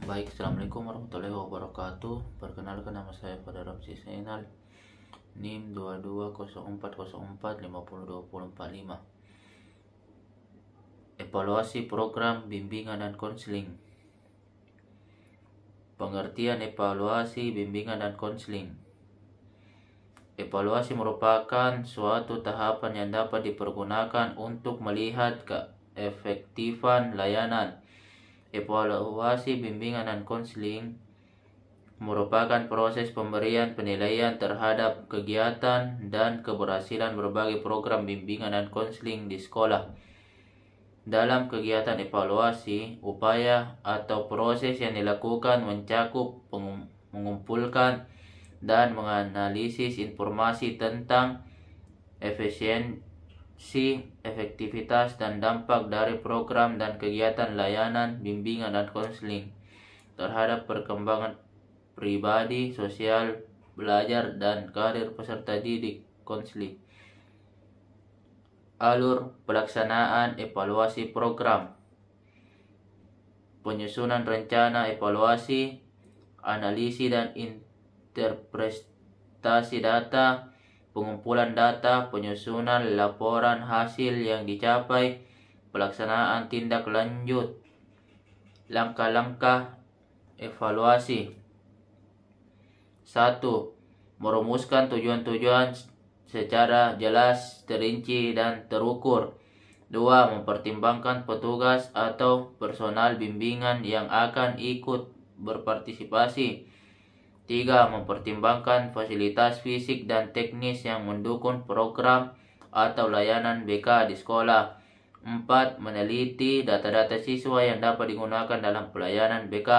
Baik, Assalamualaikum warahmatullahi wabarakatuh. Perkenalkan, nama saya Pada Ramzi Zainal, NIM 220404502045. Evaluasi program bimbingan dan konseling. Pengertian evaluasi bimbingan dan konseling. Evaluasi merupakan suatu tahapan yang dapat dipergunakan untuk melihat keefektifan layanan. Evaluasi bimbingan dan konseling merupakan proses pemberian penilaian terhadap kegiatan dan keberhasilan berbagai program bimbingan dan konseling di sekolah. Dalam kegiatan evaluasi, upaya atau proses yang dilakukan mencakup mengumpulkan dan menganalisis informasi tentang efisiensi, efektivitas, dan dampak dari program dan kegiatan layanan bimbingan dan konseling terhadap perkembangan pribadi, sosial, belajar, dan karir peserta didik konseling. Alur pelaksanaan evaluasi program: penyusunan rencana evaluasi, analisis dan interpretasi data, pengumpulan data, penyusunan laporan hasil yang dicapai, pelaksanaan tindak lanjut. Langkah-langkah evaluasi: 1. Merumuskan tujuan-tujuan secara jelas, terinci, dan terukur. 2. Mempertimbangkan petugas atau personal bimbingan yang akan ikut berpartisipasi. 3. Mempertimbangkan fasilitas fisik dan teknis yang mendukung program atau layanan BK di sekolah. 4. Meneliti data-data siswa yang dapat digunakan dalam pelayanan BK.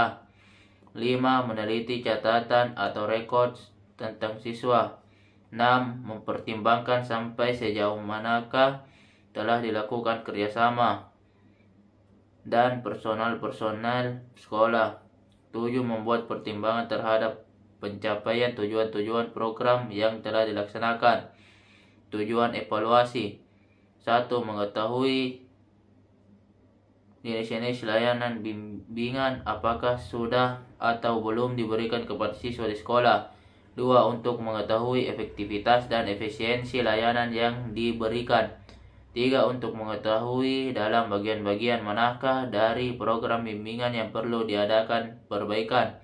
5. Meneliti catatan atau records tentang siswa. 6. Mempertimbangkan sampai sejauh manakah telah dilakukan kerjasama dan personal sekolah. 7. Membuat pertimbangan terhadap pencapaian tujuan-tujuan program yang telah dilaksanakan. Tujuan evaluasi: 1. Mengetahui jenis layanan bimbingan apakah sudah atau belum diberikan kepada siswa di sekolah. 2. Untuk mengetahui efektivitas dan efisiensi layanan yang diberikan. 3. Untuk mengetahui dalam bagian-bagian manakah dari program bimbingan yang perlu diadakan perbaikan.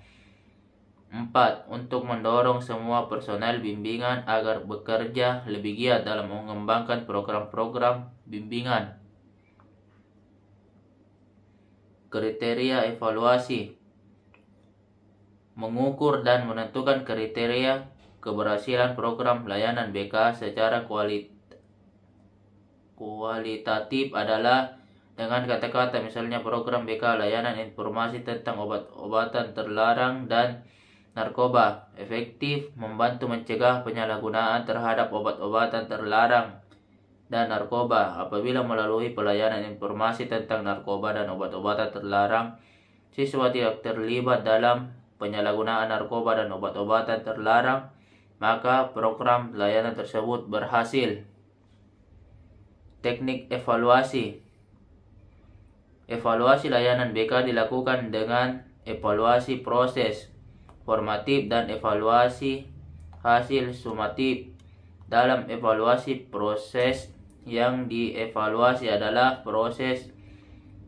4. Untuk mendorong semua personel bimbingan agar bekerja lebih giat dalam mengembangkan program-program bimbingan. Kriteria evaluasi: mengukur dan menentukan kriteria keberhasilan program layanan BK secara kualitatif adalah dengan kata-kata misalnya program BK layanan informasi tentang obat-obatan terlarang dan narkoba efektif membantu mencegah penyalahgunaan terhadap obat-obatan terlarang dan narkoba. Apabila melalui pelayanan informasi tentang narkoba dan obat-obatan terlarang, siswa tidak terlibat dalam penyalahgunaan narkoba dan obat-obatan terlarang, maka program layanan tersebut berhasil. Teknik evaluasi: evaluasi layanan BK dilakukan dengan evaluasi proses formatif dan evaluasi hasil sumatif. Dalam evaluasi proses, yang dievaluasi adalah proses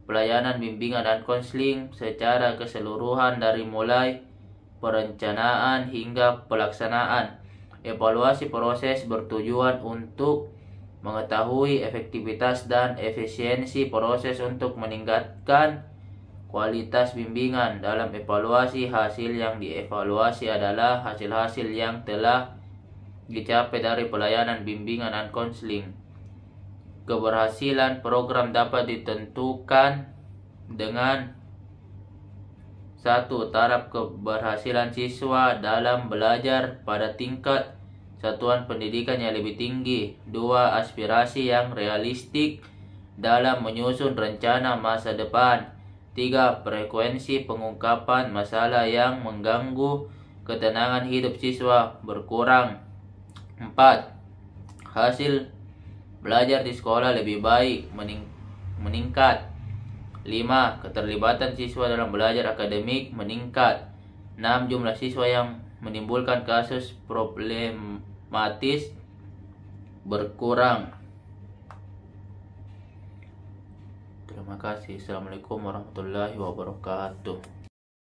pelayanan bimbingan dan konseling secara keseluruhan dari mulai perencanaan hingga pelaksanaan. Evaluasi proses bertujuan untuk mengetahui efektivitas dan efisiensi proses untuk meningkatkan kualitas bimbingan. Dalam evaluasi, hasil yang dievaluasi adalah hasil-hasil yang telah dicapai dari pelayanan bimbingan dan konseling. Keberhasilan program dapat ditentukan dengan 1. Taraf keberhasilan siswa dalam belajar pada tingkat satuan pendidikan yang lebih tinggi. 2. Aspirasi yang realistik dalam menyusun rencana masa depan. 3. Frekuensi pengungkapan masalah yang mengganggu ketenangan hidup siswa berkurang. 4. Hasil belajar di sekolah lebih baik meningkat. 5. Keterlibatan siswa dalam belajar akademik meningkat. 6. Jumlah siswa yang menimbulkan kasus problematis berkurang. Terima kasih. Assalamualaikum warahmatullahi wabarakatuh.